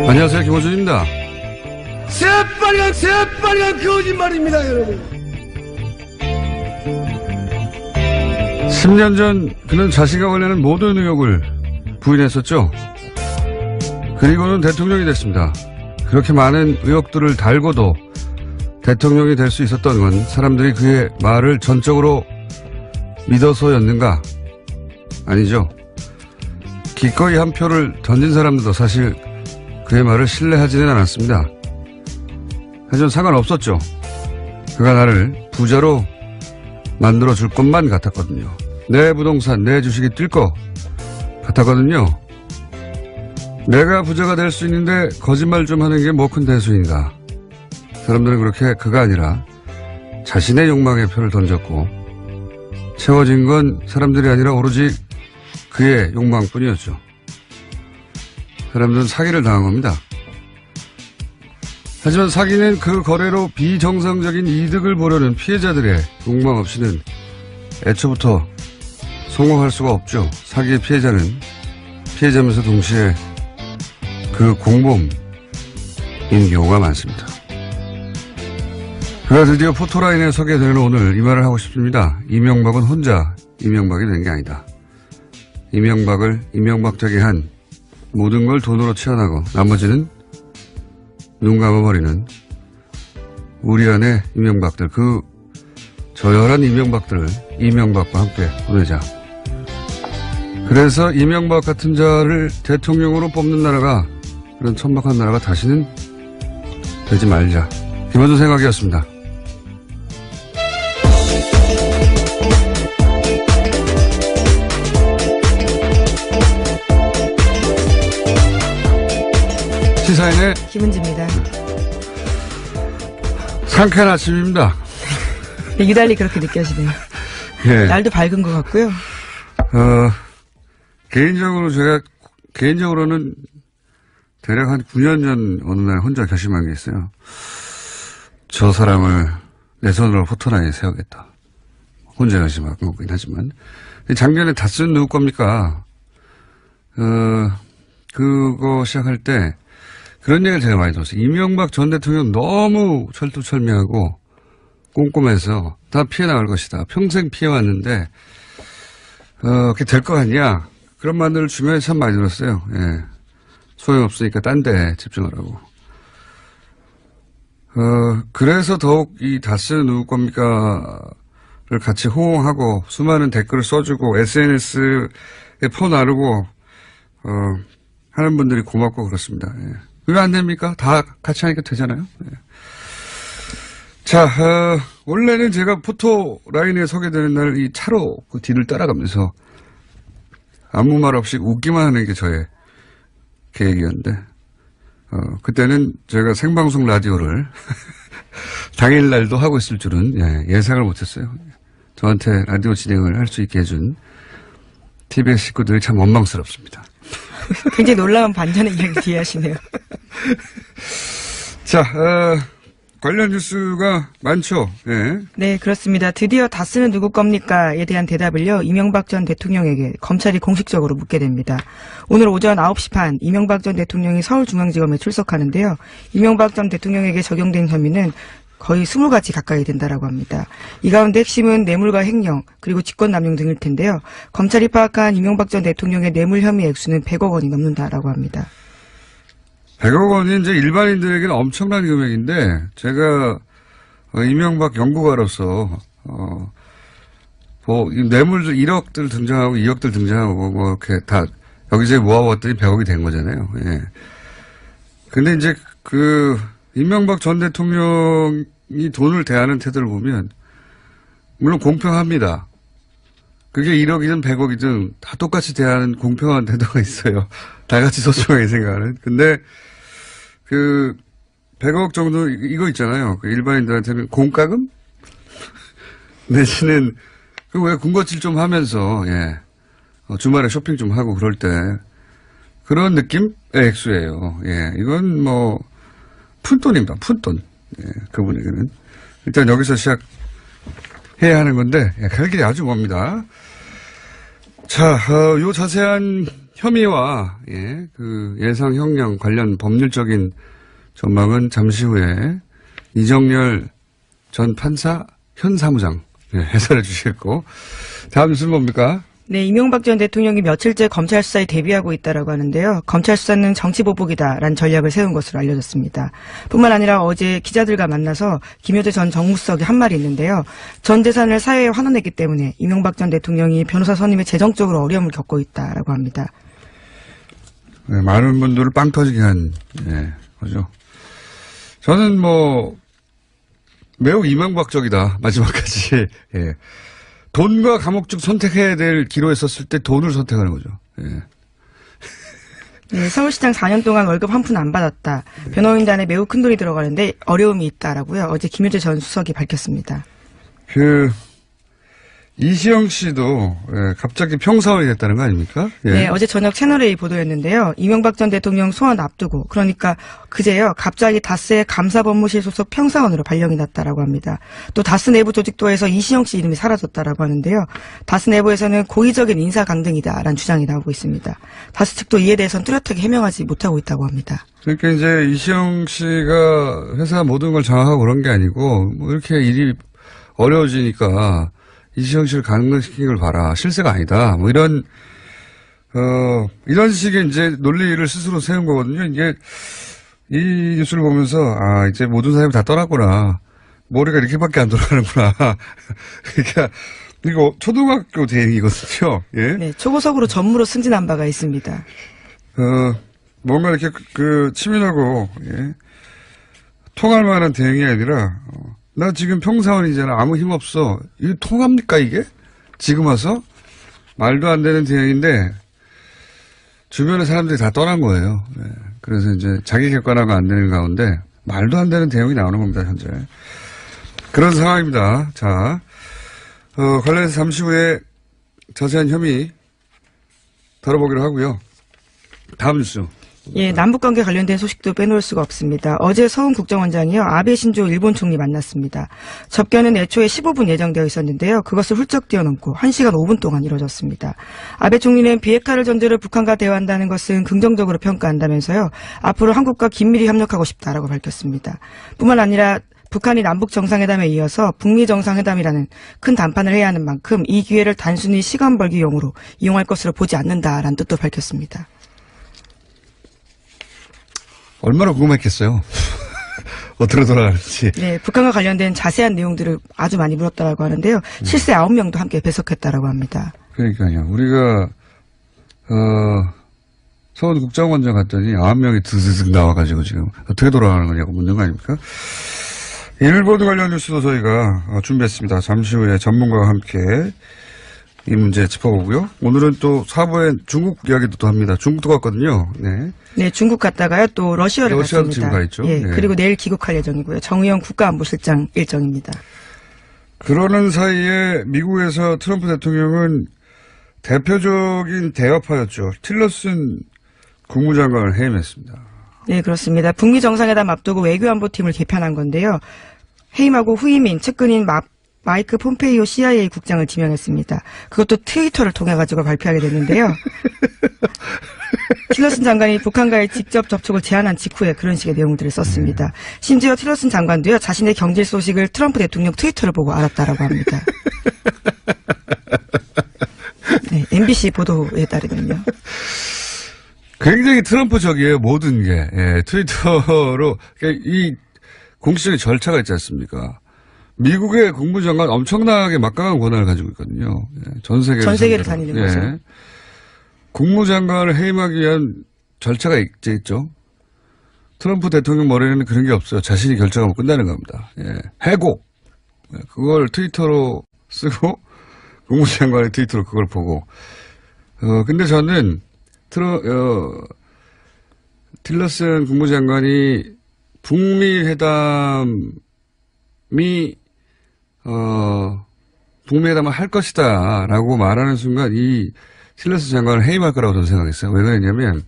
안녕하세요, 김호준입니다. 새빨간 거짓말입니다, 여러분. 10년 전 그는 자신과 관련한 모든 의혹을 부인했었죠. 그리고는 대통령이 됐습니다. 그렇게 많은 의혹들을 달고도 대통령이 될 수 있었던 건 사람들이 그의 말을 전적으로 믿어서였는가? 아니죠. 기꺼이 한 표를 던진 사람들도 사실 그의 말을 신뢰하지는 않았습니다. 하지만 상관없었죠. 그가 나를 부자로 만들어줄 것만 같았거든요. 내 부동산, 내 주식이 뛸 것 같았거든요. 내가 부자가 될 수 있는데 거짓말 좀 하는 게 뭐 큰 대수인가. 사람들은 그렇게 그가 아니라 자신의 욕망에 표를 던졌고 채워진 건 사람들이 아니라 오로지 그의 욕망뿐이었죠. 사람들은 사기를 당한 겁니다. 하지만 사기는 그 거래로 비정상적인 이득을 보려는 피해자들의 욕망 없이는 애초부터 성공할 수가 없죠. 사기의 피해자는 피해자면서 동시에 그 공범인 경우가 많습니다. 그가 드디어 포토라인에 서게 되는 오늘 이 말을 하고 싶습니다. 이명박은 혼자 이명박이 된 게 아니다. 이명박을 이명박 되게 한 모든 걸 돈으로 채워나고 나머지는 눈 감아버리는 우리 안의 이명박들, 그 저열한 이명박들을 이명박과 함께 보내자. 그래서 이명박 같은 자를 대통령으로 뽑는 나라가, 그런 천박한 나라가 다시는 되지 말자. 김어준 생각이었습니다. 시사인의 김은지입니다. 상쾌한 아침입니다. 유달리 그렇게 느껴지네요. 예. 날도 밝은 것 같고요. 개인적으로는 대략 한 9년 전 어느 날 혼자 결심한 게 있어요. 저 사람을 내 손으로 포토라인에 세우겠다. 혼자 결심한 거긴 하지만. 작년에 다스는 누구 겁니까? 그거 시작할 때 그런 얘기를 제가 많이 들었어요. 이명박 전 대통령 너무 철두철미하고 꼼꼼해서 다 피해 나갈 것이다. 평생 피해왔는데, 그게 될 거 같냐. 그런 말들을 주변에 참 많이 들었어요. 예. 소용없으니까 딴 데 집중하라고. 그래서 더욱 이 다스는 누구 겁니까를 같이 호응하고 수많은 댓글을 써주고 SNS에 퍼나르고, 하는 분들이 고맙고 그렇습니다. 예. 왜 안 됩니까? 다 같이 하니까 되잖아요. 네. 자, 원래는 제가 포토 라인에 서게 되는 날 이 차로 그 뒤를 따라가면서 아무 말 없이 웃기만 하는 게 저의 계획이었는데, 그때는 제가 생방송 라디오를 당일날도 하고 있을 줄은 예상을 못했어요. 저한테 라디오 진행을 할 수 있게 해준 TBS 식구들이 참 원망스럽습니다. 굉장히 놀라운 반전의 이야기 뒤에 하시네요. 자, 관련 뉴스가 많죠. 예. 네, 그렇습니다. 드디어 다스는 누구 겁니까에 대한 대답을요, 이명박 전 대통령에게 검찰이 공식적으로 묻게 됩니다. 오늘 오전 9시 반 이명박 전 대통령이 서울중앙지검에 출석하는데요. 이명박 전 대통령에게 적용된 혐의는 거의 20가지 가까이 된다라고 합니다. 이 가운데 핵심은 뇌물과 횡령, 그리고 직권남용 등일 텐데요. 검찰이 파악한 이명박 전 대통령의 뇌물 혐의 액수는 100억 원이 넘는다라고 합니다. 100억 원이 이제 일반인들에게는 엄청난 금액인데, 제가 이명박 연구가로서 뇌물들 1억들 등장하고 2억들 등장하고 뭐 이렇게 다 여기저기 모아봤더니 100억이 된 거잖아요. 예. 근데 이제 이명박 전 대통령이 돈을 대하는 태도를 보면, 물론 공평합니다. 그게 1억이든 100억이든 다 똑같이 대하는 공평한 태도가 있어요. 다 같이 소중하게 생각하는. 근데 100억 정도 이거 있잖아요. 일반인들한테는 공과금? 내지는 왜 군것질 좀 하면서 주말에 쇼핑 좀 하고 그럴 때 그런 느낌의 액수예요. 예, 이건 뭐 푼돈입니다. 푼돈. 예, 그분에게는. 일단 여기서 시작해야 하는 건데, 갈 길이 아주 멉니다. 자, 요 자세한 혐의와 그 예상 형량 관련 법률적인 전망은 잠시 후에 이정열 전 판사 현 사무장 해설해 주시겠고, 다음 뉴스는 뭡니까? 네, 이명박 전 대통령이 며칠째 검찰 수사에 대비하고 있다라고 하는데요. 검찰 수사는 정치 보복이다라는 전략을 세운 것으로 알려졌습니다. 뿐만 아니라 어제 기자들과 만나서 김효재 전 정무수석이 한 말이 있는데요. 전 재산을 사회에 환원했기 때문에 이명박 전 대통령이 변호사 선임에 재정적으로 어려움을 겪고 있다라고 합니다. 네, 많은 분들을 빵 터지게 한 거죠. 저는 매우 이명박적이다, 마지막까지. 돈과 감옥 중 선택해야 될 기로에 섰을 때 돈을 선택하는 거죠. 네, 서울시장 4년 동안 월급 한 푼 안 받았다. 변호인단에 매우 큰 돈이 들어가는데 어려움이 있다라고요. 어제 김효재 전 수석이 밝혔습니다. 이시영 씨도 갑자기 평사원이 됐다는 거 아닙니까? 네, 어제 저녁 채널A 보도였는데요. 이명박 전 대통령 소환 앞두고, 그러니까 그제요, 갑자기 다스의 감사법무실 소속 평사원으로 발령이 났다라고 합니다. 또 다스 내부 조직도에서 이시영 씨 이름이 사라졌다라고 하는데요. 다스 내부에서는 고의적인 인사 강등이다라는 주장이 나오고 있습니다. 다스 측도 이에 대해서는 뚜렷하게 해명하지 못하고 있다고 합니다. 그러니까 이제 이시영 씨가 회사 모든 걸 장악하고 그런 게 아니고, 이렇게 일이 어려워지니까 이시영 씨를 강등시킨 걸 봐라. 실세가 아니다. 이런 식의 이제 논리를 스스로 세운 거거든요. 이게, 이 뉴스를 보면서, 이제 모든 사람이 다 떠났구나. 머리가 이렇게밖에 안 돌아가는구나. 그러니까, 이거 초등학교 대행이거든요. 예? 네, 초고속으로 전무로 승진한 바가 있습니다. 뭔가 이렇게 치밀하고, 통할 만한 대행이 아니라, 나 지금 평사원이잖아. 아무 힘 없어. 이게 통합니까, 이게? 지금 와서? 말도 안 되는 대응인데, 주변의 사람들이 다 떠난 거예요. 그래서 이제 자기 객관화가 안 되는 가운데, 말도 안 되는 대응이 나오는 겁니다, 현재. 그런 상황입니다. 자, 관련해서 잠시 후에 자세한 혐의 다뤄보기로 하고요. 다음 뉴스. 예, 남북관계 관련된 소식도 빼놓을 수가 없습니다. 어제 서훈 국정원장이요, 아베 신조 일본 총리 만났습니다. 접견은 애초에 15분 예정되어 있었는데요. 그것을 훌쩍 뛰어넘고 1시간 5분 동안 이뤄졌습니다. 아베 총리는 비핵화를 전제로 북한과 대화한다는 것은 긍정적으로 평가한다면서요. 앞으로 한국과 긴밀히 협력하고 싶다라고 밝혔습니다. 뿐만 아니라 북한이 남북 정상회담에 이어서 북미 정상회담이라는 큰 담판을 해야 하는 만큼 이 기회를 단순히 시간 벌기용으로 이용할 것으로 보지 않는다라는 뜻도 밝혔습니다. 얼마나 궁금했겠어요. 어떻게 돌아가는지. 네, 북한과 관련된 자세한 내용들을 아주 많이 물었다고 하는데요. 실세 9명도 함께 배석했다라고 합니다. 그러니까요. 우리가 서울 국정원장 갔더니 9명이 드드득 나와가지고 지금 어떻게 돌아가는 거냐고 묻는 거 아닙니까? 일본 관련 뉴스도 저희가 준비했습니다. 잠시 후에 전문가와 함께 이 문제 짚어보고요. 오늘은 또 4부에 중국 이야기도 또 합니다. 중국도 갔거든요. 네. 네, 중국 갔다가요. 또 러시아도 갔습니다. 지금 가 있죠. 예, 네. 그리고 내일 귀국할 예정이고요. 정의용 국가안보실장 일정입니다. 그러는 사이에 미국에서 트럼프 대통령은 대표적인 대화파였죠. 틸러슨 국무장관을 해임했습니다. 네, 그렇습니다. 북미 정상회담 앞두고 외교안보팀을 개편한 건데요. 해임하고 후임인 측근인 마이크 폼페이오 CIA 국장을 지명했습니다. 그것도 트위터를 통해 가지고 발표하게 됐는데요. 틸러슨 장관이 북한과의 직접 접촉을 제안한 직후에 그런 식의 내용들을 썼습니다. 심지어 틸러슨 장관도요, 자신의 경질 소식을 트럼프 대통령 트위터를 보고 알았다라고 합니다. 네, MBC 보도에 따르면요. 굉장히 트럼프적이에요, 모든 게. 예, 트위터로, 이 공식적인 절차가 있지 않습니까? 미국의 국무장관 엄청나게 막강한 권한을 가지고 있거든요. 예, 전 세계를 다니는 예. 거죠. 국무장관을 해임하기 위한 절차가 있죠. 트럼프 대통령 머리에는 그런 게 없어요. 자신이 결정하면 끝나는 겁니다. 예. 해고. 예, 그걸 트위터로 쓰고, 국무장관의 트위터로 그걸 보고. 근데 저는, 틸러슨 국무장관이 북미 회담이, 북미 회담을 할 것이다 라고 말하는 순간 이 틸러슨 장관을 해임할 거라고 저는 생각했어요. 왜 그랬냐면,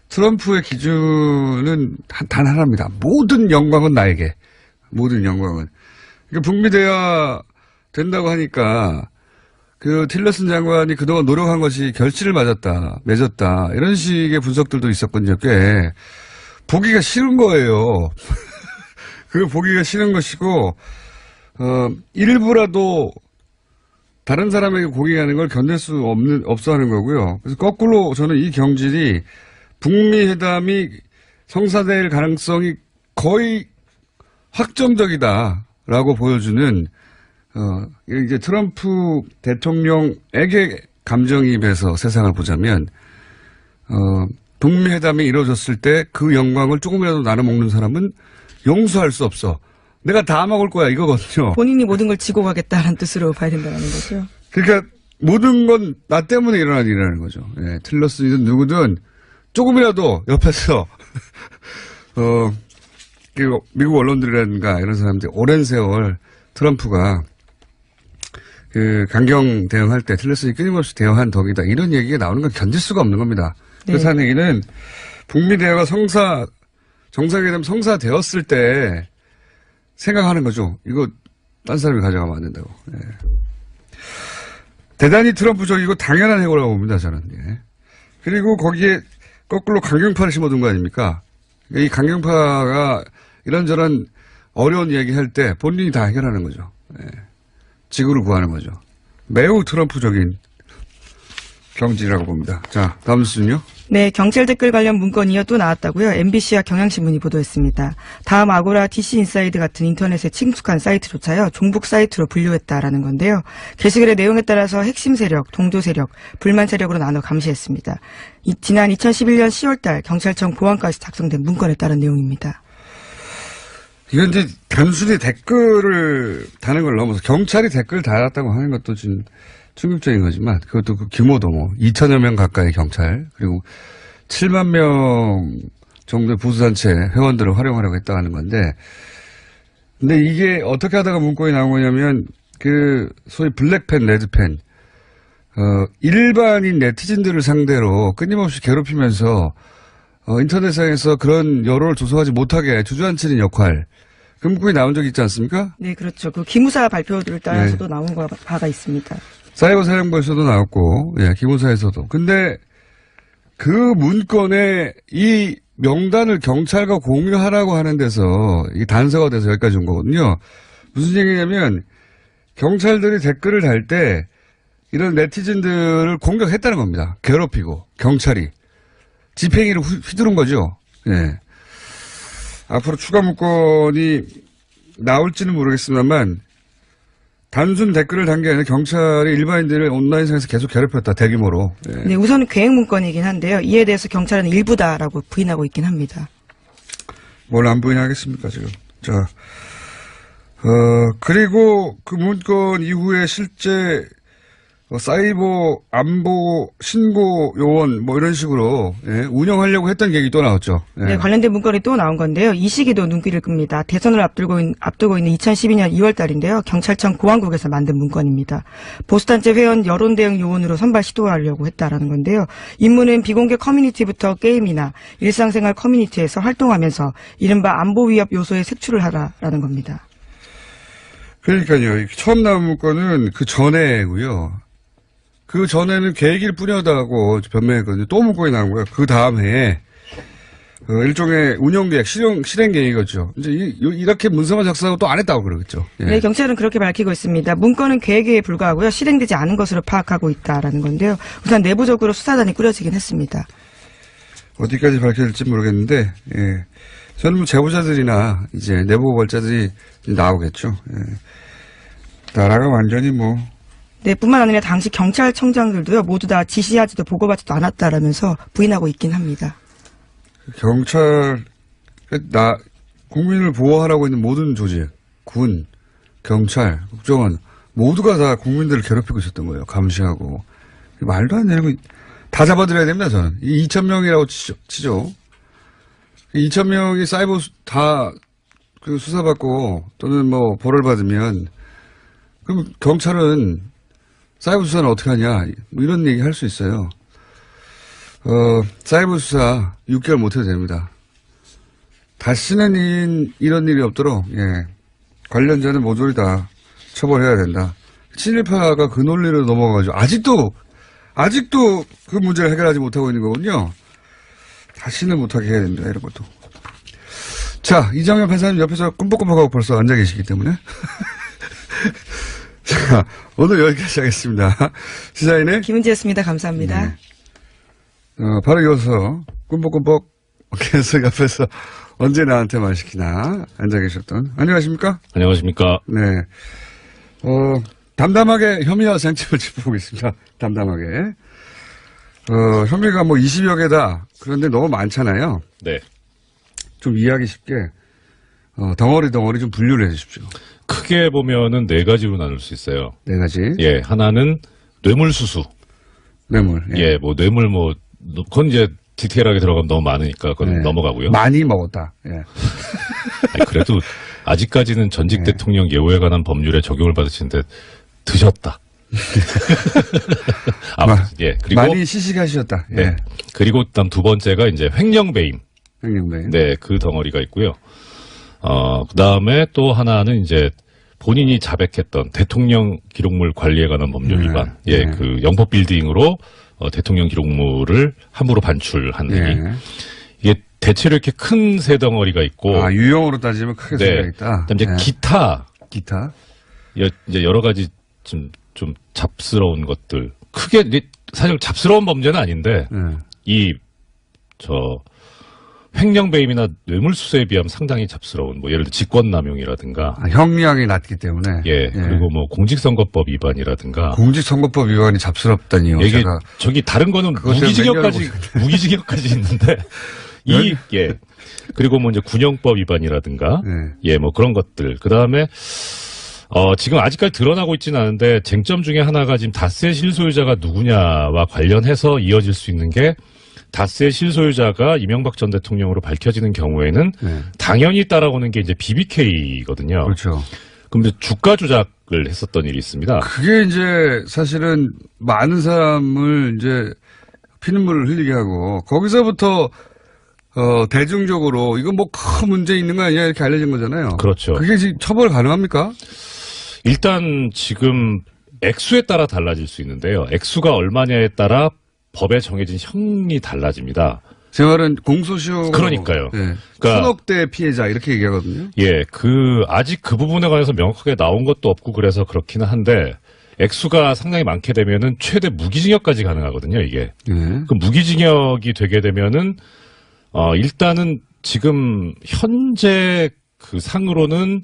트럼프의 기준은 단 하나입니다. 모든 영광은 나에게. 모든 영광은. 그러니까 북미 대화 된다고 하니까 그 틸러슨 장관이 그동안 노력한 것이 결실을 맺었다. 이런 식의 분석들도 있었거든요. 꽤. 보기가 싫은 거예요. 그 보기가 싫은 것이고, 일부라도 다른 사람에게 고기가는 걸 견딜 수 없어 하는 거고요. 그래서 거꾸로 저는 이 경질이 북미 회담이 성사될 가능성이 거의 확정적이다라고 보여주는, 이제 트럼프 대통령에게 감정이입해서 세상을 보자면, 북미 회담이 이루어졌을 때 그 영광을 조금이라도 나눠 먹는 사람은 용서할 수 없어. 내가 다 먹을 거야 이거거든요. 본인이 모든 걸 지고 가겠다는 뜻으로 봐야 된다는 거죠. 그러니까 모든 건 나 때문에 일어난 일이라는 거죠. 예, 틸러슨이든 누구든 조금이라도 옆에서 그리고 미국 언론들이라든가 이런 사람들이 오랜 세월 트럼프가 그 강경 대응할 때 틸러슨이 끊임없이 대응한 덕이다. 이런 얘기가 나오는 건 견딜 수가 없는 겁니다. 네. 그래서 하는 얘기는 북미 대화가 정상회담 성사되었을 때 생각하는 거죠. 이거 딴 사람이 가져가면 안 된다고. 예. 대단히 트럼프적이고 당연한 해고라고 봅니다. 저는. 예. 그리고 거기에 거꾸로 강경파를 심어둔 거 아닙니까? 이 강경파가 이런저런 어려운 얘기할 때 본인이 다 해결하는 거죠. 예. 지구를 구하는 거죠. 매우 트럼프적인 경질이라고 봅니다. 자, 다음 순요. 네, 경찰 댓글 관련 문건이 또 나왔다고요. MBC와 경향신문이 보도했습니다. 다음 아고라, DC인사이드 같은 인터넷에 친숙한 사이트조차요. 종북 사이트로 분류했다라는 건데요. 게시글의 내용에 따라서 핵심 세력, 동조 세력, 불만 세력으로 나눠 감시했습니다. 지난 2011년 10월달 경찰청 보안과에서 작성된 문건에 따른 내용입니다. 이건 이제 단순히 댓글을 다는 걸 넘어서 경찰이 댓글을 달았다고 하는 것도 좀 충격적인 거지만 그것도 그 규모도 뭐 2천여 명 가까이 경찰 그리고 7만 명 정도의 보수단체 회원들을 활용하려고 했다는 건데 근데 이게 어떻게 하다가 문건이 나온 거냐면 그 소위 블랙팬, 레드팬 일반인 네티즌들을 상대로 끊임없이 괴롭히면서 인터넷상에서 그런 여론을 조성하지 못하게 주저앉히는 역할 그 문건이 나온 적이 있지 않습니까? 네, 그렇죠. 그 기무사 발표들을 따라서도 나온 바가 있습니다. 사이버 사령부에서도 나왔고, 예, 기무사에서도. 근데 그 문건에 이 명단을 경찰과 공유하라고 하는 데서 이 단서가 돼서 여기까지 온 거거든요. 무슨 얘기냐면 경찰들이 댓글을 달 때 이런 네티즌들을 공격했다는 겁니다. 괴롭히고 경찰이 집행위를 휘두른 거죠. 예. 앞으로 추가 문건이 나올지는 모르겠습니다만 단순 댓글을 단 게 아니라 경찰이 일반인들을 온라인상에서 계속 괴롭혔다. 대규모로. 예. 네, 우선 계획 문건이긴 한데요. 이에 대해서 경찰은 일부다라고 부인하고 있긴 합니다. 뭘 안 부인하겠습니까 지금. 자, 그리고 그 문건 이후에 실제 사이버 안보 신고 요원 뭐 이런 식으로 예, 운영하려고 했던 얘기 또 나왔죠. 예. 네, 관련된 문건이 또 나온 건데요. 이 시기도 눈길을 끕니다. 대선을 앞두고 있는 2012년 2월 달인데요. 경찰청 보안국에서 만든 문건입니다. 보수단체 회원 여론 대응 요원으로 선발 시도하려고 했다라는 건데요. 임무는 비공개 커뮤니티부터 게임이나 일상생활 커뮤니티에서 활동하면서 이른바 안보 위협 요소에 색출을 하라라는 겁니다. 그러니까요. 처음 나온 문건은 그 전에고요. 그 전에는 계획일 뿐이었다고 변명했거든요. 또 문건이 나온 거예요. 그 다음 해에 일종의 운영계획, 실행계획이었죠. 이제 이렇게 문서만 작성하고 또 안 했다고 그러겠죠. 예. 네, 경찰은 그렇게 밝히고 있습니다. 문건은 계획에 불과하고요. 실행되지 않은 것으로 파악하고 있다라는 건데요. 우선 내부적으로 수사단이 꾸려지긴 했습니다. 어디까지 밝혀질지 모르겠는데, 예. 저는 뭐 제보자들이나 이제 내부 고발자들이 나오겠죠. 예. 나라가 완전히 뭐. 네, 뿐만 아니라 당시 경찰청장들도요, 모두 다 지시하지도 보고받지도 않았다라면서 부인하고 있긴 합니다. 경찰, 국민을 보호하라고 있는 모든 조직, 군, 경찰, 국정원, 모두가 다 국민들을 괴롭히고 있었던 거예요. 감시하고. 말도 안 되는 거, 다 잡아들여야 됩니다, 저는. 이 2,000명이라고 치죠. 2,000명이 사이버 다 그 수사받고 또는 뭐 벌을 받으면, 그럼 경찰은 사이버 수사는 어떻게 하냐, 뭐 이런 얘기 할 수 있어요. 사이버 수사 6개월 못 해도 됩니다. 다시는 이런 일이 없도록, 예. 관련자는 모조리 다 처벌해야 된다. 친일파가 그 논리로 넘어가가지고 아직도 그 문제를 해결하지 못하고 있는 거군요. 다시는 못하게 해야 됩니다. 이런 것도. 자, 이정현 판사님 옆에서 꿈뻑꿈뻑하고 벌써 앉아 계시기 때문에. 자, 오늘 여기까지 하겠습니다. 시사인의 김은지였습니다. 감사합니다. 네. 바로 이어서 꿈뻑꿈뻑 계속 옆에서 언제 나한테 말 시키나 앉아 계셨던. 안녕하십니까? 안녕하십니까? 네. 담담하게 혐의와 쟁점을 짚어보겠습니다. 담담하게. 혐의가 뭐 20여 개다. 그런데 너무 많잖아요. 네. 좀 이해하기 쉽게, 덩어리 좀 분류를 해 주십시오. 크게 보면은 네 가지로 나눌 수 있어요. 네 가지. 예, 하나는 뇌물수수. 뇌물. 예, 뭐 뇌물 뭐 그건 이제 디테일하게 들어가면 너무 많으니까 그건 네. 넘어가고요. 많이 먹었다. 예. 아니, 그래도 아직까지는 전직 대통령 예우에 관한 법률에 적용을 받으시는데 드셨다. 예, 그리고 많이 시식하셨다. 예. 네. 그리고 다음 두 번째가 이제 횡령배임. 횡령배. 네, 그 덩어리가 있고요. 그 다음에 또 하나는 이제 본인이 자백했던 대통령 기록물 관리에 관한 법률 위반. 예, 네. 그 영법 빌딩으로 대통령 기록물을 함부로 반출한 행위. 예. 이게 대체로 이렇게 큰 세 덩어리가 있고. 유형으로 따지면 크게 세 개가 있다. 그다음 이제 예. 기타. 이제 여러 가지 좀 잡스러운 것들. 크게 사실 잡스러운 범죄는 아닌데 예. 횡령배임이나 뇌물수수에 비하면 상당히 잡스러운, 뭐, 예를 들어 직권남용이라든가. 형량이 낮기 때문에. 예, 그리고 뭐, 공직선거법 위반이라든가. 공직선거법 위반이 잡스럽다니요. 이게, 제가 저기 다른 거는 무기징역까지 있는데, 예. 그리고 뭐 이제 군형법 위반이라든가. 예, 뭐 그런 것들. 그 다음에, 지금 아직까지 드러나고 있지는 않은데, 쟁점 중에 하나가 지금 다스의 실소유자가 누구냐와 관련해서 이어질 수 있는 게, 다스의 실소유자가 이명박 전 대통령으로 밝혀지는 경우에는 당연히 따라오는 게 이제 BBK거든요. 그렇죠. 그럼 이제 주가 조작을 했었던 일이 있습니다. 그게 이제 사실은 많은 사람을 이제 피눈물을 흘리게 하고 거기서부터 대중적으로 이건 뭐 큰 문제 있는 거 아니냐 이렇게 알려진 거잖아요. 그렇죠. 그게 지금 처벌 가능합니까? 일단 지금 액수에 따라 달라질 수 있는데요. 액수가 얼마냐에 따라 법에 정해진 형이 달라집니다. 제 말은 공소시효. 그러니까요. 예. 그러니까 천억대 피해자 이렇게 얘기하거든요. 예, 아직 그 부분에 관해서 명확하게 나온 것도 없고 그래서 그렇기는 한데 액수가 상당히 많게 되면은 최대 무기징역까지 가능하거든요, 이게. 그 무기징역이 되게 되면은 일단은 지금 현재 그 상으로는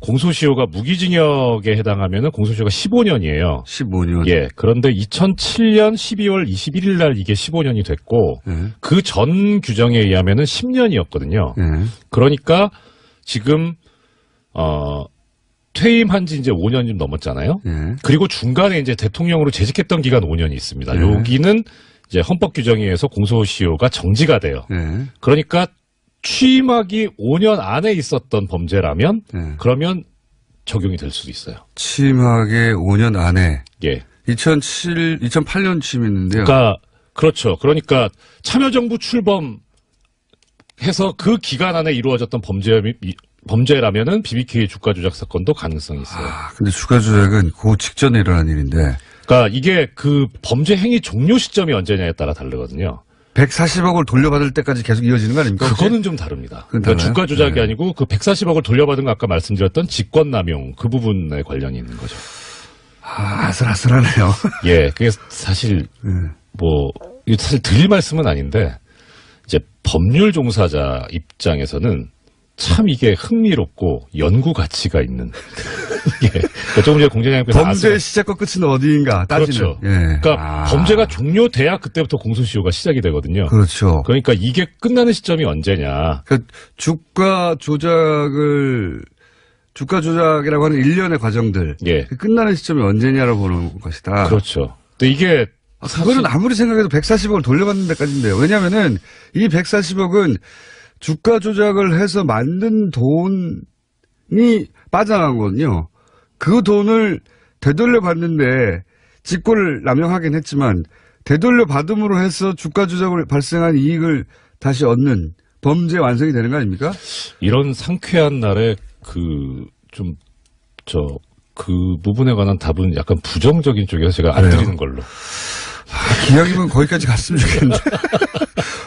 공소시효가 무기징역에 해당하면은 공소시효가 15년이에요. 15년. 예. 그런데 2007년 12월 21일 날 이게 15년이 됐고 그 전 규정에 의하면은 10년이었거든요. 그러니까 지금 퇴임한 지 이제 5년이 좀 넘었잖아요. 그리고 중간에 이제 대통령으로 재직했던 기간 5년이 있습니다. 여기는 이제 헌법 규정에 의해서 공소시효가 정지가 돼요. 그러니까 취임하기 5년 안에 있었던 범죄라면 그러면 적용이 될 수도 있어요. 취임하기 5년 안에. 예. 2008년 취임했는데요. 그러니까 그렇죠. 그러니까 참여정부 출범해서 그 기간 안에 이루어졌던 범죄라면은 BBK 주가 조작 사건도 가능성이 있어요. 근데 주가 조작은 그 직전에 일어난 일인데. 그러니까 이게 그 범죄 행위 종료 시점이 언제냐에 따라 다르거든요. 140억을 돌려받을 때까지 계속 이어지는 거 아닙니까? 그거는 좀 다릅니다. 그건 그러니까 달라요? 주가 조작이 아니고 그 140억을 돌려받은 거 아까 말씀드렸던 직권남용 그 부분에 관련이 있는 거죠. 아슬아슬하네요. 예, 그게 사실 이게 사실 드릴 말씀은 아닌데 이제 법률 종사자 입장에서는 참 이게 흥미롭고 연구 가치가 있는. 예. 그러니까 조금 전에 공장장님께서 범죄의 시작과 끝은 어디인가 따지는. 그렇죠. 그러니까 범죄가 종료돼야 그때부터 공소시효가 시작이 되거든요. 그렇죠. 그러니까 이게 끝나는 시점이 언제냐. 그러니까 주가 조작이라고 하는 일련의 과정들. 예. 끝나는 시점이 언제냐로 보는 것이다. 그렇죠. 근데 이게 그거는 아무리 생각해도 140억을 돌려받는 데까지인데요. 왜냐면은 이 140억은 주가 조작을 해서 만든 돈이 빠져나간 거거든요. 그 돈을 되돌려 받는데 직권을 남용하긴 했지만 되돌려 받음으로 해서 주가 조작을 발생한 이익을 다시 얻는 범죄 완성이 되는 거 아닙니까? 이런 상쾌한 날에 그 부분에 관한 답은 약간 부정적인 쪽이어서 제가 안 그래요? 드리는 걸로. 기왕이면 거기까지 갔으면 좋겠는데.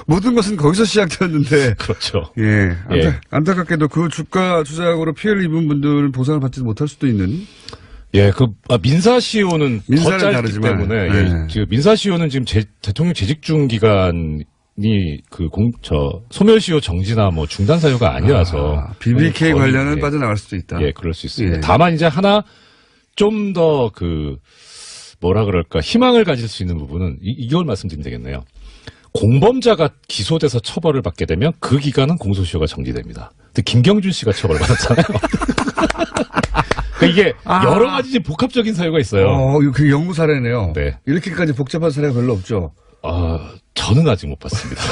모든 것은 거기서 시작되었는데. 그렇죠. 예. 예. 안타깝게도 그 주가 조작으로 피해를 입은 분들은 보상을 받지 못할 수도 있는. 예, 민사시효는 더 민사는 짧기 다르지만. 때문에, 예. 예, 지금 민사시효는 지금 대통령 재직 중 기간이 소멸시효 정지나 뭐 중단 사유가 아니라서. BBK 관련은 예, 빠져나갈 수도 있다. 예, 그럴 수 있습니다. 예. 다만 이제 하나 좀 더 뭐라 그럴까, 희망을 가질 수 있는 부분은 이걸 말씀드리면 되겠네요. 공범자가 기소돼서 처벌을 받게 되면 그 기간은 공소시효가 정지됩니다. 근데 김경준 씨가 처벌받았잖아요. 그러니까 이게 여러 가지 지금 복합적인 사유가 있어요. 이거 그 연구 사례네요. 네. 이렇게까지 복잡한 사례가 별로 없죠. 저는 아직 못 봤습니다.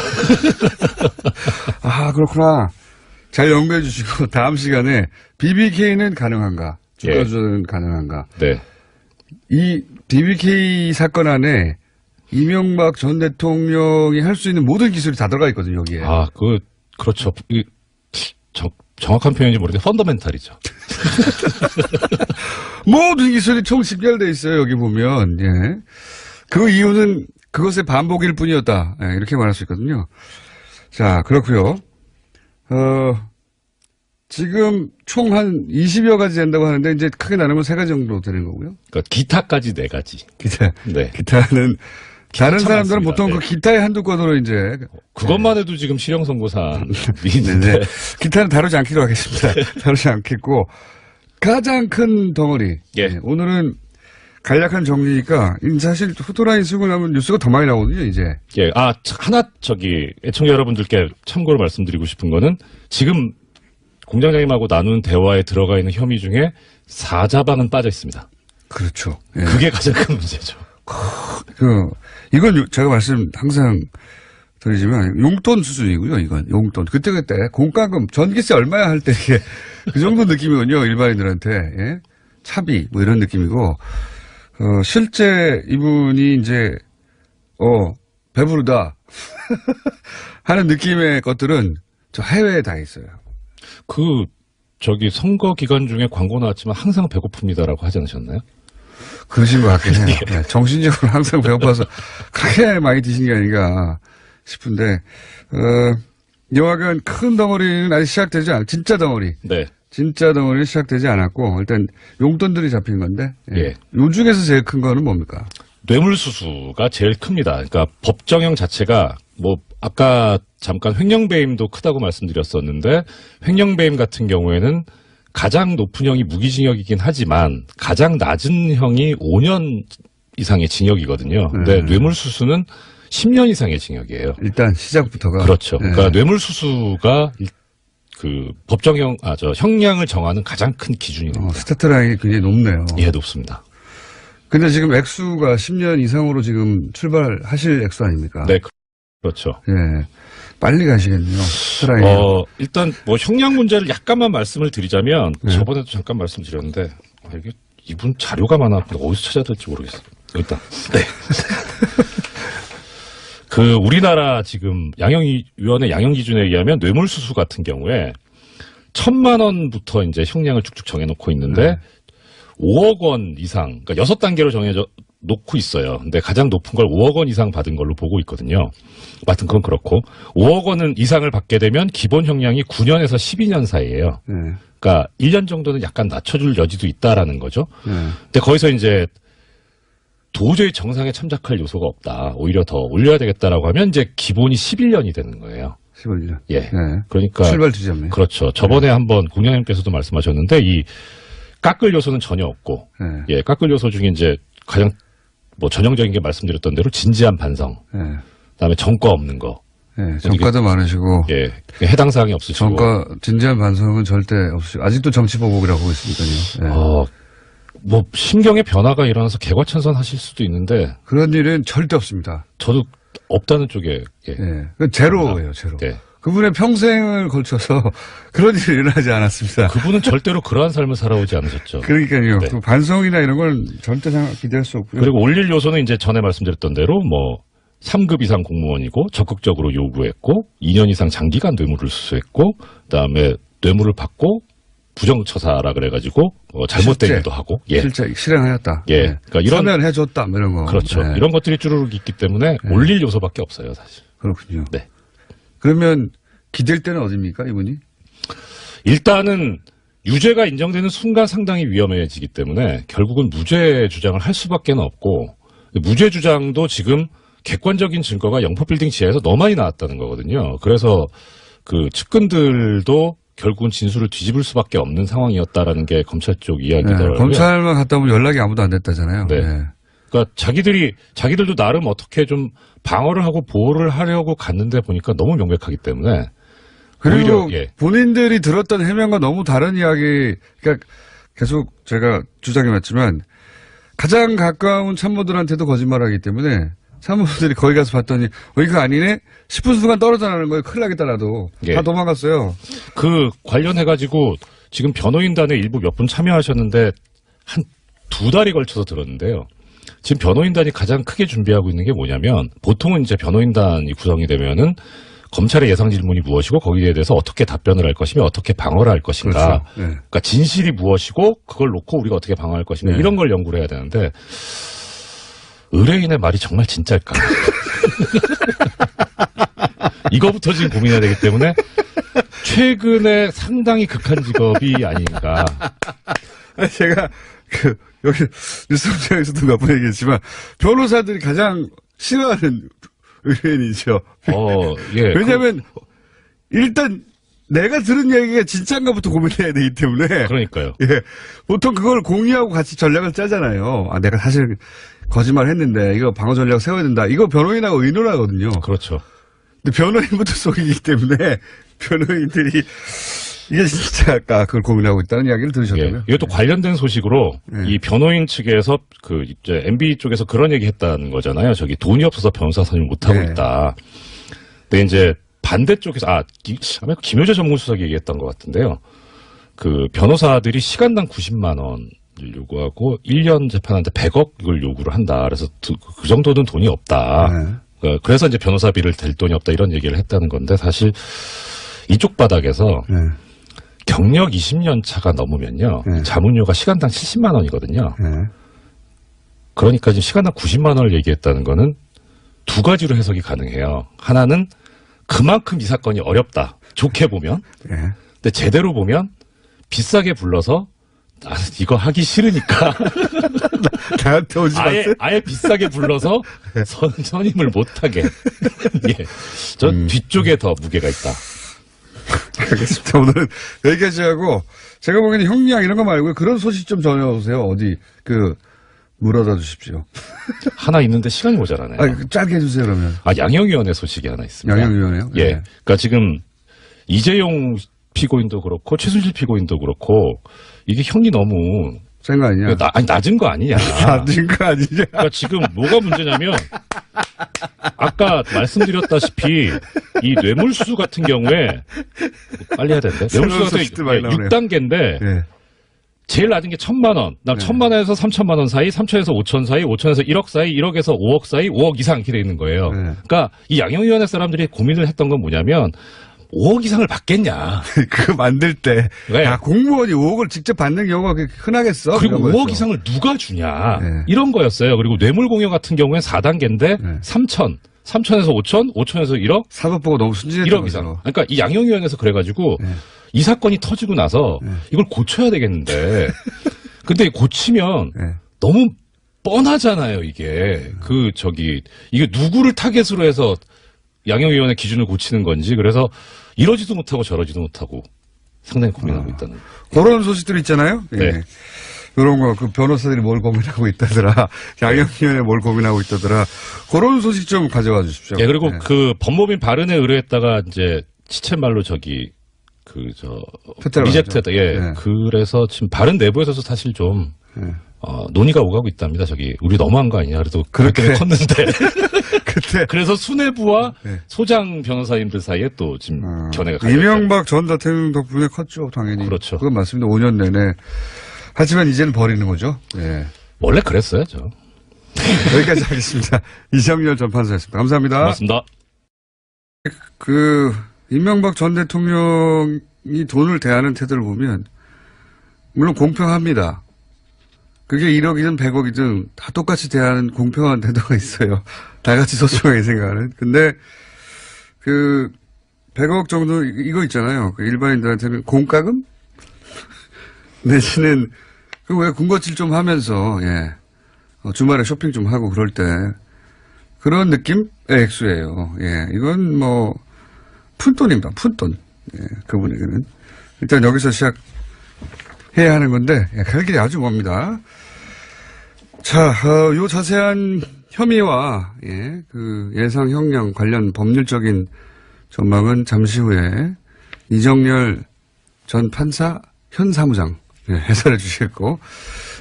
그렇구나. 잘 연구해 주시고 다음 시간에 BBK는 가능한가? 주가 예. 조작은 가능한가? 네. 이 BBK 사건 안에 이명박 전 대통령이 할 수 있는 모든 기술이 다 들어가 있거든요, 여기에. 그렇죠. 정확한 표현인지 모르겠는데 펀더멘탈이죠. 모든 기술이 총 집결돼 있어요, 여기 보면. 예. 그 이유는 그것의 반복일 뿐이었다. 예, 이렇게 말할 수 있거든요. 자, 그렇고요. 지금 총 한 20여 가지 된다고 하는데 이제 크게 나누면 3가지 정도 되는 거고요. 그러니까 기타까지 4가지. 기타. 네. 기타는 다른 사람들은 많습니다. 보통 네. 그 기타의 한두 건으로 이제 그것만 해도 지금 실형 선고사안이 네, 있는데. 기타는 다루지 않기로 하겠습니다. 다루지 않겠고 가장 큰 덩어리. 예. 네, 오늘은 간략한 정리니까 사실 후토라인 쓰고 나면 뉴스가 더 많이 나오거든요, 이제. 예, 하나 애청자 여러분들께 참고로 말씀드리고 싶은 거는 지금 공장장님하고 나누는 대화에 들어가 있는 혐의 중에 사자방은 빠져 있습니다. 그렇죠. 예. 그게 가장 큰 문제죠. 이건 제가 항상 드리지만 용돈 수준이고요, 이건. 용돈. 그때그때 공과금, 전기세 얼마야 할 때 이게 그 정도 느낌이군요, 일반인들한테. 예? 차비, 뭐 이런 느낌이고. 실제 이분이 이제, 배부르다. 하는 느낌의 것들은 저 해외에 다 있어요. 선거 기간 중에 광고 나왔지만 항상 배고픕니다라고 하지 않으셨나요? 그러신 것 같긴 해요. 네, 정신적으로 항상 배고파서 크게 많이 드신 게 아닌가 싶은데, 여하간 큰 덩어리는 아직 시작되지 진짜 덩어리. 네. 진짜 덩어리는 시작되지 않았고, 일단 용돈들이 잡힌 건데, 예. 요 중에서 제일 큰 거는 뭡니까? 뇌물수수가 제일 큽니다. 그러니까 법정형 자체가 아까 잠깐 횡령배임도 크다고 말씀드렸었는데 횡령배임 같은 경우에는 가장 높은 형이 무기징역이긴 하지만 가장 낮은 형이 5년 이상의 징역이거든요. 근데 뇌물수수는 10년 이상의 징역이에요. 일단 시작부터가. 그렇죠. 네. 그러니까 뇌물수수가 법정형, 형량을 정하는 가장 큰 기준이 됩니다. 스타트 라인이 굉장히 높네요. 예, 높습니다. 근데 지금 액수가 10년 이상으로 지금 출발하실 액수 아닙니까? 네, 그렇죠. 예. 빨리 가시겠네요. 스타트 라인. 일단 형량 문제를 약간만 말씀을 드리자면 저번에도 잠깐 말씀드렸는데 이게 이분 자료가 많아 어디서 찾아야 될지 모르겠어요. 일단 네. 우리나라 지금 양형위원회 양형 기준에 의하면 뇌물수수 같은 경우에 1,000만 원부터 이제 형량을 쭉쭉 정해놓고 있는데 5억 원 이상, 그러니까 6단계로 정해져 놓고 있어요. 근데 가장 높은 걸 5억 원 이상 받은 걸로 보고 있거든요. 하여튼 그건 그렇고 5억 원 이상을 받게 되면 기본 형량이 9년에서 12년 사이예요. 그러니까 1년 정도는 약간 낮춰줄 여지도 있다라는 거죠. 근데 거기서 이제 도저히 정상에 참작할 요소가 없다. 오히려 더 올려야 되겠다라고 하면 이제 기본이 11년이 되는 거예요. 11년. 예. 네. 그러니까 출발 지점에. 그렇죠. 저번에 한번 공장님께서도 말씀하셨는데 이 깎을 요소는 전혀 없고, 예, 깎을 요소 중에 이제 가장 전형적인 게 말씀드렸던 대로 진지한 반성, 그다음에 정과 없는 거, 정과도 많으시고, 예, 해당 사항이 없으시고, 정과 진지한 반성은 절대 없으시고, 아직도 정치 보복이라고 하고 있으니까요. 심경의 변화가 일어나서 개과천선하실 수도 있는데 그런 일은 절대 없습니다. 저도 없다는 쪽에, 제로예요, 제로. 네. 그분의 평생을 걸쳐서 그런 일이 일어나지 않았습니다. 그분은 절대로 그러한 삶을 살아오지 않으셨죠. 그러니까요. 네. 그 반성이나 이런 건 절대 기대할 수 없고요. 그리고 올릴 요소는 이제 전에 말씀드렸던 대로 3급 이상 공무원이고 적극적으로 요구했고 2년 이상 장기간 뇌물을 수수했고 그다음에 뇌물을 받고 부정처사라 그래가지고 잘못된 실제, 일도 하고 예. 실제 실행하였다. 예. 네. 그러니까 이런 참여해줬다 뭐 이런 거. 그렇죠. 네. 이런 것들이 쭈루룩 있기 때문에 올릴 요소밖에 없어요, 사실. 그렇군요. 네. 그러면 기댈 때는 어딥니까 이분이? 일단은 유죄가 인정되는 순간 상당히 위험해지기 때문에 결국은 무죄 주장을 할 수밖에 없고 무죄 주장도 지금 객관적인 증거가 영포빌딩 지하에서 너무 많이 나왔다는 거거든요. 그래서 그 측근들도 결국은 진술을 뒤집을 수밖에 없는 상황이었다라는 게 검찰 쪽 이야기더라고요. 네, 검찰만 갔다 오면 연락이 아무도 안 됐다잖아요. 네. 네. 그러니까 자기들도 나름 어떻게 좀 방어를 하고 보호를 하려고 갔는데 보니까 너무 명백하기 때문에 그리고 오히려, 예. 본인들이 들었던 해명과 너무 다른 이야기, 그러니까 계속 제가 주장해왔지만 가장 가까운 참모들한테도 거짓말하기 때문에 참모들이 거기 가서 봤더니 이거 아니네? 10분 순간 떨어져 나가는 거예요. 큰일 나겠다라도. 예. 다 도망갔어요. 그 관련해가지고 지금 변호인단에 일부 몇 분 참여하셨는데 한 2달이 걸쳐서 들었는데요. 지금 변호인단이 가장 크게 준비하고 있는 게 뭐냐면 보통은 이제 변호인단이 구성이 되면은 검찰의 예상 질문이 무엇이고 거기에 대해서 어떻게 답변을 할 것이며 어떻게 방어를 할 것인가. 그렇죠. 네. 그러니까 진실이 무엇이고 그걸 놓고 우리가 어떻게 방어할 것인가. 네. 이런 걸 연구를 해야 되는데 의뢰인의 말이 정말 진짜일까. 이거부터 지금 고민해야 되기 때문에 최근에 상당히 극한 직업이 아닌가. 제가 여기 뉴스공장에서도 몇 번 얘기했지만 변호사들이 가장 싫어하는 의뢰인이죠. 예. 왜냐하면 일단 내가 들은 얘기가 진짜인가부터 고민해야 되기 때문에. 그러니까요. 예. 보통 그걸 공유하고 같이 전략을 짜잖아요. 아, 내가 사실 거짓말 했는데 이거 방어 전략 세워야 된다. 이거 변호인하고 의논하거든요. 그렇죠. 근데 변호인부터 속이기 때문에 변호인들이 이게 진짜일까 그걸 고민하고 있다는 이야기를 들으셨다고요? 예. 이것도 관련된 소식으로 이 변호인 측에서 그 이제 MB 쪽에서 그런 얘기 했다는 거잖아요. 저기 돈이 없어서 변호사 선임 못 하고 있다. 근데 이제 반대쪽에서 아마 김효재 전문수석이 얘기했던 것 같은데요. 그 변호사들이 시간당 90만 원 요구하고 1년 재판한테 100억을 요구를 한다. 그래서 그 정도는 돈이 없다. 그래서 이제 변호사비를 댈 돈이 없다 이런 얘기를 했다는 건데 사실 이쪽 바닥에서 경력 20년 차가 넘으면요. 자문료가 시간당 70만 원이거든요. 그러니까 지금 시간당 90만 원을 얘기했다는 거는 두 가지로 해석이 가능해요. 하나는 그만큼 이 사건이 어렵다. 좋게 보면. 근데 제대로 보면 비싸게 불러서 이거 하기 싫으니까 나한테 오지 마세요. 아예 비싸게 불러서 선임을 못하게. 예. 저 뒤쪽에 더 무게가 있다. 알겠습니다. 오늘은 여기까지 하고 제가 보기에는 형량 이런 거 말고 그런 소식 좀 전해오세요. 어디 물어다 주십시오. 하나 있는데 시간이 모자라네요. 짧게 해주세요 그러면. 양형위원회 소식이 하나 있습니다. 양형위원회요? 예. 네. 그러니까 지금 이재용 피고인도 그렇고 최순실 피고인도 그렇고 이게 형이 너무 센 거 아니냐? 낮은 거 아니냐? 낮은 거 아니냐? 그러니까 지금 뭐가 문제냐면 아까 말씀드렸다시피 이 뇌물수수 같은 경우에 빨리 해야 되는데 뇌물수수 같은 경우에 6단계인데 네. 제일 낮은 게 1,000만 원, 그다음 1,000만 원에서 3,000만 원 사이, 3,000에서 5,000 사이, 5,000에서 1억 사이, 1억에서 5억 사이, 5억 이상 이렇게 돼 있는 거예요. 그러니까 이 양형위원회 사람들이 고민을 했던 건 뭐냐면 5억 이상을 받겠냐. 그거 만들 때. 왜? 야, 공무원이 5억을 직접 받는 경우가 그렇게 흔하겠어? 그리고 5억 이상을 누가 주냐. 이런 거였어요. 그리고 뇌물공여 같은 경우엔 4단계인데 3,000, 3,000에서 5,000, 5,000에서 1억. 사법부가 너무 순진했던 1억 이상. 그러니까 이 양형위원회에서 그래가지고 이 사건이 터지고 나서 이걸 고쳐야 되겠는데 근데 고치면 너무 뻔하잖아요, 이게. 이게 누구를 타겟으로 해서 양형위원회 기준을 고치는 건지 그래서 이러지도 못하고 저러지도 못하고 상당히 고민하고 있다는. 그런 소식들 있잖아요. 네. 예. 그런 거, 변호사들이 뭘 고민하고 있다더라. 양형위원회 뭘 고민하고 있다더라. 그런 소식 좀 가져와 주십시오. 예, 그리고 그 법무부인 발언에 의뢰했다가 이제 시쳇말로 리젝트했다. 예. 그래서 지금 발언 내부에서도 사실 좀 논의가 오가고 있답니다. 우리 너무한 거 아니냐. 그래도 그렇게 컸는데. 그래서 수뇌부와 소장 변호사님들 사이에 또 지금 견해가 갈렸죠. 이명박 전 대통령 덕분에 컸죠, 당연히. 그렇죠. 그건 맞습니다. 5년 내내. 하지만 이제는 버리는 거죠. 예. 원래 그랬어야죠. 여기까지 하겠습니다. 이정열 전 판사였습니다. 감사합니다. 고맙습니다. 이명박 전 대통령이 돈을 대하는 태도를 보면 물론 공평합니다. 그게 1억이든 100억이든 다 똑같이 대하는 공평한 태도가 있어요. 다 같이 소중하게 생각하는. 근데 100억 정도 이거 있잖아요. 일반인들한테는 공과금? 내지는 왜 군것질 좀 하면서 주말에 쇼핑 좀 하고 그럴 때 그런 느낌의 액수예요. 이건 뭐 푼돈입니다. 푼돈. 그분에게는 일단 여기서 시작해야 하는 건데 갈 길이 아주 멉니다. 자, 요 자세한 혐의와 그 예상 형량 관련 법률적인 전망은 잠시 후에 이정열 전 판사 현 사무장 해설해 주시겠고,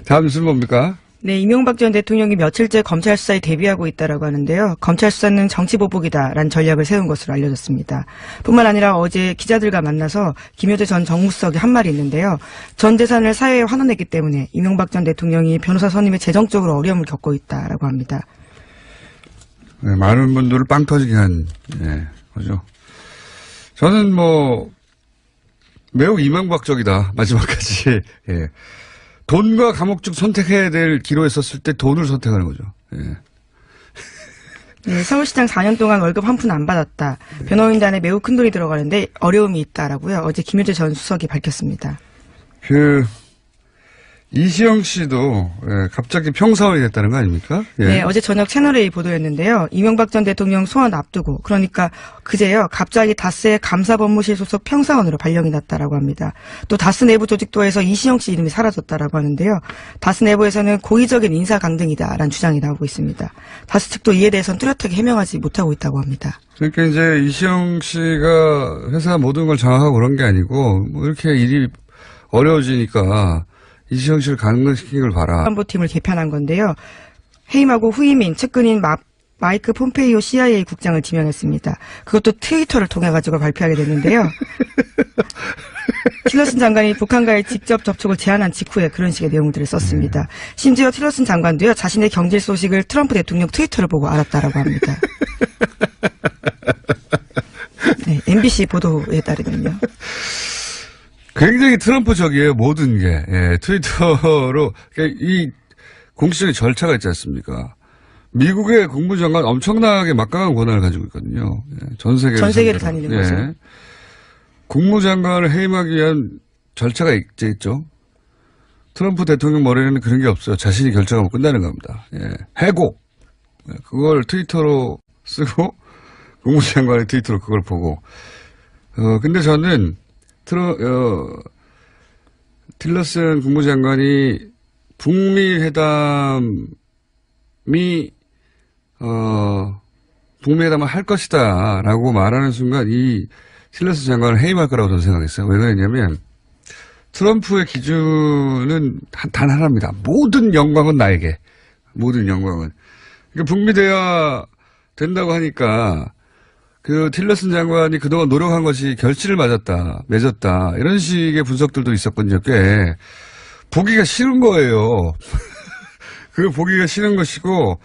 다음 뉴스는 뭡니까? 네, 이명박 전 대통령이 며칠째 검찰 수사에 대비하고 있다라고 하는데요. 검찰 수사는 정치 보복이다라는 전략을 세운 것으로 알려졌습니다. 뿐만 아니라 어제 기자들과 만나서 김효재 전 정무수석이 한 말이 있는데요. 전 재산을 사회에 환원했기 때문에 이명박 전 대통령이 변호사 선임에 재정적으로 어려움을 겪고 있다라고 합니다. 네, 많은 분들을 빵 터지게 한 거죠. 저는 매우 이명박적이다. 마지막까지. 돈과 감옥 중 선택해야 될 기로에 섰을 때 돈을 선택하는 거죠. 네, 서울시장 4년 동안 월급 한 푼 안 받았다. 변호인단에 매우 큰 돈이 들어가는데 어려움이 있다라고요. 어제 김효재 전 수석이 밝혔습니다. 이시영 씨도 갑자기 평사원이 됐다는 거 아닙니까? 네, 어제 저녁 채널A 보도였는데요. 이명박 전 대통령 소환 앞두고, 그러니까 그제요, 갑자기 다스의 감사법무실 소속 평사원으로 발령이 났다라고 합니다. 또 다스 내부 조직도에서 이시영 씨 이름이 사라졌다라고 하는데요. 다스 내부에서는 고의적인 인사 강등이다라는 주장이 나오고 있습니다. 다스 측도 이에 대해서는 뚜렷하게 해명하지 못하고 있다고 합니다. 그러니까 이제 이시영 씨가 회사 모든 걸 장악하고 그런 게 아니고 이렇게 일이 어려워지니까 이시영 씨를 강등시킨 걸 봐라. 안보팀을 개편한 건데요. 해임하고 후임인 측근인 마이크 폼페이오 CIA 국장을 지명했습니다. 그것도 트위터를 통해 가지고 발표하게 됐는데요. 틸러슨 장관이 북한과의 직접 접촉을 제안한 직후에 그런 식의 내용들을 썼습니다. 심지어 틸러슨 장관도요, 자신의 경질 소식을 트럼프 대통령 트위터를 보고 알았다라고 합니다. 네, MBC 보도에 따르면요. 굉장히 트럼프적이에요, 모든 게. 트위터로, 이 공식적인 절차가 있지 않습니까? 미국의 국무장관 엄청나게 막강한 권한을 가지고 있거든요. 전 세계를 다니는 거죠. 국무장관을 해임하기 위한 절차가 있죠. 트럼프 대통령 머리에는 그런 게 없어요. 자신이 결정하면 끝나는 겁니다. 해고. 그걸 트위터로 쓰고, 국무장관의 트위터로 그걸 보고. 근데 저는, 틸러슨 국무장관이 북미 회담을 할 것이다 라고 말하는 순간 이 틸러슨 장관을 해임할 거라고 저는 생각했어요. 왜 그랬냐면 트럼프의 기준은 단 하나입니다. 모든 영광은 나에게. 모든 영광은. 그러니까 북미 대화 된다고 하니까 그 틸러슨 장관이 그동안 노력한 것이 결실을 맺었다. 이런 식의 분석들도 있었거든요. 꽤 보기가 싫은 거예요. 그 보기가 싫은 것이고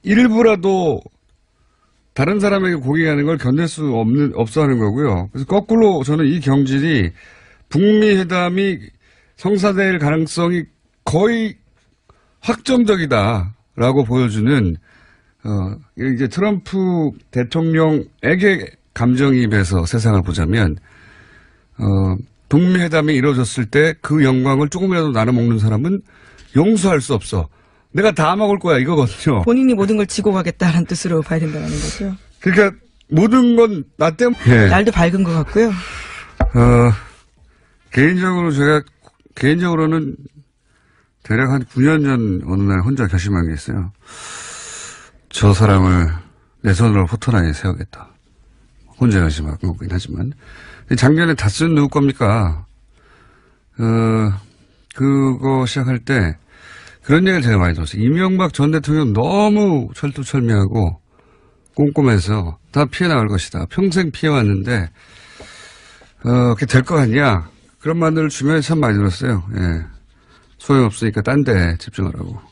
일부라도 다른 사람에게 고객하는 걸 견딜 수 없어 하는 거고요. 그래서 거꾸로 저는 이 경질이 북미 회담이 성사될 가능성이 거의 확정적이다라고 보여주는 이제 트럼프 대통령에게 감정이입해서 세상을 보자면, 북미 회담이 이루어졌을 때 그 영광을 조금이라도 나눠 먹는 사람은 용서할 수 없어. 내가 다 먹을 거야, 이거거든요. 본인이 모든 걸 지고 가겠다는 뜻으로 봐야 된다는 거죠. 그러니까, 모든 건 나 때문에. 날도 밝은 것 같고요. 개인적으로는 대략 한 9년 전 어느 날 혼자 결심한 게 있어요. 저 사람을 내 손으로 포토라인에 세우겠다. 혼자 결심한 거긴 하지만. 작년에 다스는 누구 겁니까? 그거 시작할 때 그런 얘기를 제가 많이 들었어요. 이명박 전 대통령 너무 철두철미하고 꼼꼼해서 다 피해 나갈 것이다. 평생 피해왔는데, 그게 될 거 같냐? 그런 말들을 주변에 참 많이 들었어요. 소용없으니까 딴 데 집중하라고.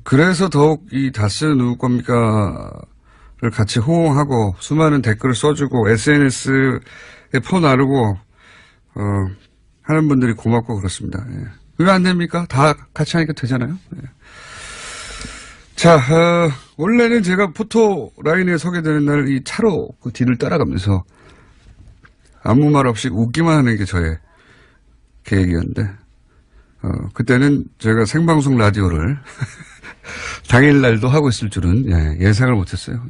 그래서 더욱 이 다스는 누구 겁니까를 같이 호응하고 수많은 댓글을 써주고 SNS에 퍼나르고 하는 분들이 고맙고 그렇습니다. 예. 왜 안 됩니까? 다 같이 하니까 되잖아요. 예. 자, 원래는 제가 포토 라인에 서게 되는 날 이 차로 그 뒤를 따라가면서 아무 말 없이 웃기만 하는 게 저의 계획이었는데, 그때는 제가 생방송 라디오를 당일날도 하고 있을 줄은 예상을 못했어요.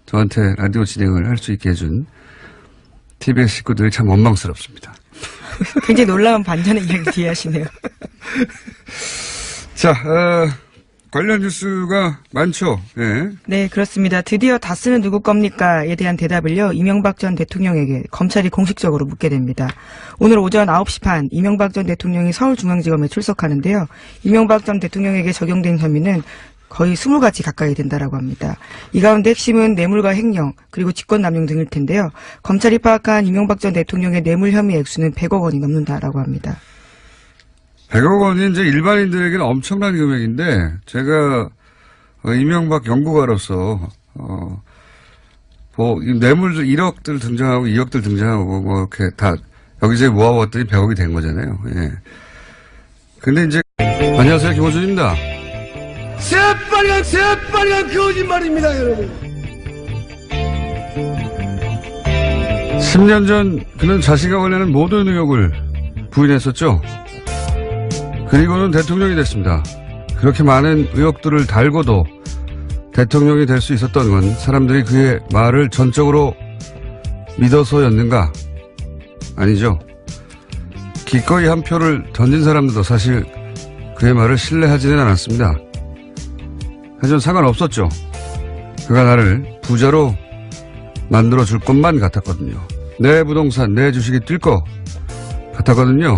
저한테 라디오 진행을 할 수 있게 해준 TBS 식구들이 참 원망스럽습니다. 굉장히 놀라운 반전의 이야기 뒤에 하시네요. 자, 관련 뉴스가 많죠. 예. 네, 그렇습니다. 드디어 다스는 누구 겁니까?에 대한 대답을요, 이명박 전 대통령에게 검찰이 공식적으로 묻게 됩니다. 오늘 오전 9시 반 이명박 전 대통령이 서울중앙지검에 출석하는데요. 이명박 전 대통령에게 적용된 혐의는 거의 20가지 가까이 된다라고 합니다. 이 가운데 핵심은 뇌물과 횡령, 그리고 직권남용 등일 텐데요. 검찰이 파악한 이명박 전 대통령의 뇌물 혐의 액수는 100억 원이 넘는다라고 합니다. 100억 원이 이제 일반인들에게는 엄청난 금액인데, 제가, 이명박 연구가로서, 뇌물도 1억들 등장하고 2억들 등장하고, 이렇게 다 여기저기 모아봤더니 100억이 된 거잖아요. 예. 근데 이제, 안녕하세요. 김호준입니다. 새빨간 거짓말입니다, 여러분. 10년 전 그는 자신과 관련한 모든 의혹을 부인했었죠. 그리고는 대통령이 됐습니다. 그렇게 많은 의혹들을 달고도 대통령이 될 수 있었던 건 사람들이 그의 말을 전적으로 믿어서였는가? 아니죠. 기꺼이 한 표를 던진 사람들도 사실 그의 말을 신뢰하지는 않았습니다. 하지만 상관없었죠. 그가 나를 부자로 만들어줄 것만 같았거든요. 내 부동산, 내 주식이 뛸 것 같았거든요.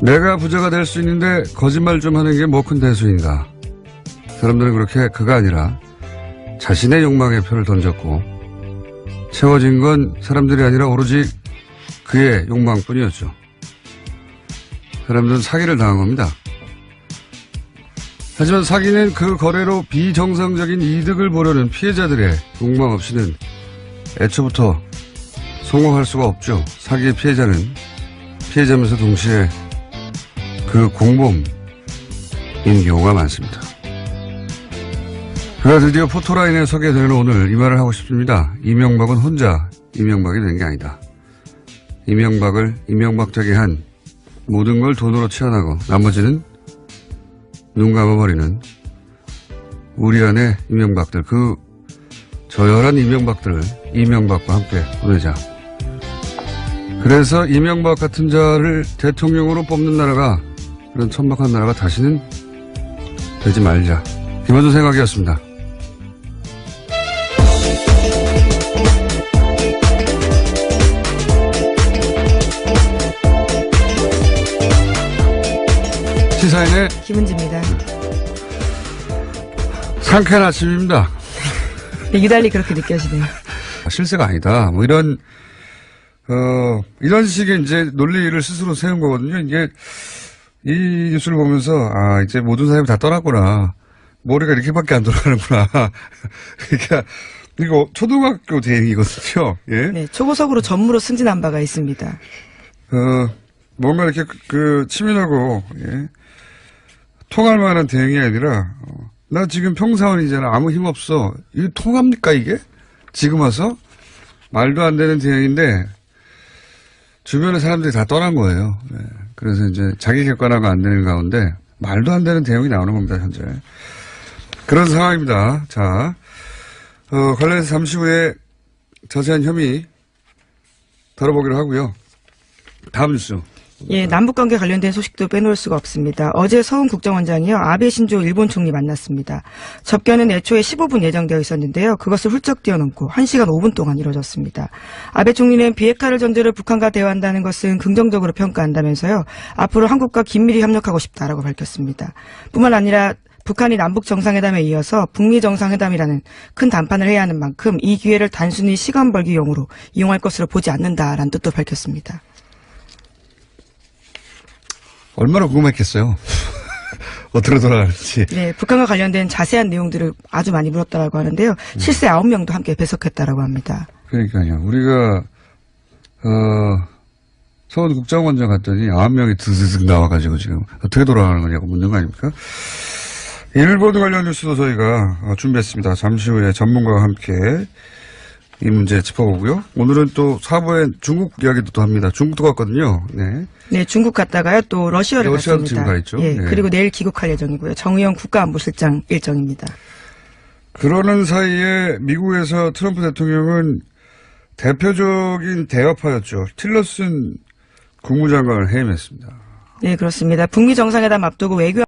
내가 부자가 될 수 있는데 거짓말 좀 하는 게 뭐 큰 대수인가. 사람들은 그렇게 그가 아니라 자신의 욕망에 표를 던졌고, 채워진 건 사람들이 아니라 오로지 그의 욕망뿐이었죠. 사람들은 사기를 당한 겁니다. 하지만 사기는 그 거래로 비정상적인 이득을 보려는 피해자들의 욕망 없이는 애초부터 성공할 수가 없죠. 사기의 피해자는 피해자면서 동시에 그 공범인 경우가 많습니다. 그가 드디어 포토라인에 서게 되는 오늘 이 말을 하고 싶습니다. 이명박은 혼자 이명박이 된 게 아니다. 이명박을 이명박 되게 한 모든 걸 돈으로 채워나고 나머지는 눈 감아버리는 우리 안의 이명박들, 그 저열한 이명박들을 이명박과 함께 보내자. 그래서 이명박 같은 자를 대통령으로 뽑는 나라가, 그런 천박한 나라가 다시는 되지 말자. 김원준 생각이었습니다. 시사인의 김은지입니다. 상쾌한 아침입니다. 유달리 그렇게 느껴지네요. 실세가 아니다. 뭐 이런 식의 이제 논리를 스스로 세운 거거든요. 이게 이 뉴스를 보면서 이제 모든 사람이 다 떠났구나. 머리가 이렇게밖에 안 돌아가는구나. 그러니까 이거 초등학교 대행이거든요. 예? 네, 초고속으로 전무로 승진한 바가 있습니다. 뭔가 이렇게 치밀하고 통할 만한 대응이 아니라 나 지금 평사원이잖아. 아무 힘 없어. 이게 통합니까 이게? 지금 와서? 말도 안 되는 대응인데 주변의 사람들이 다 떠난 거예요. 네. 그래서 이제 자기 객관화가 안 되는 가운데 말도 안 되는 대응이 나오는 겁니다. 현재. 그런 상황입니다. 자, 관련해서 잠시 후에 자세한 혐의 다뤄보기로 하고요. 다음 뉴스. 예, 남북관계 관련된 소식도 빼놓을 수가 없습니다. 어제 서훈 국정원장이요, 아베 신조 일본 총리 만났습니다. 접견은 애초에 15분 예정되어 있었는데요. 그것을 훌쩍 뛰어넘고 1시간 5분 동안 이뤄졌습니다. 아베 총리는 비핵화를 전제로 북한과 대화한다는 것은 긍정적으로 평가한다면서요. 앞으로 한국과 긴밀히 협력하고 싶다라고 밝혔습니다. 뿐만 아니라 북한이 남북 정상회담에 이어서 북미 정상회담이라는 큰 담판을 해야 하는 만큼 이 기회를 단순히 시간 벌기용으로 이용할 것으로 보지 않는다라는 뜻도 밝혔습니다. 얼마나 궁금했겠어요. 어떻게 돌아가는지. 네, 북한과 관련된 자세한 내용들을 아주 많이 물었다라고 하는데요. 실세 9명도 함께 배석했다라고 합니다. 그러니까요. 우리가 서울 국정원장 갔더니 9명이 드드득 나와가지고 지금 어떻게 돌아가는 거냐고 묻는 거 아닙니까? 일본 관련 뉴스도 저희가 준비했습니다. 잠시 후에 전문가와 함께 이 문제 짚어보고요. 오늘은 또 4부에 중국 이야기도 또 합니다. 중국도 갔거든요. 네. 네, 중국 갔다가요 또 러시아도 갔습니다. 지금 가 있죠. 예, 네. 그리고 내일 귀국할 예정이고요. 정의용 국가안보실장 일정입니다. 그러는 사이에 미국에서 트럼프 대통령은 대표적인 대화파였죠. 틸러슨 국무장관을 해임했습니다. 네, 그렇습니다. 북미 정상회담 앞두고 외교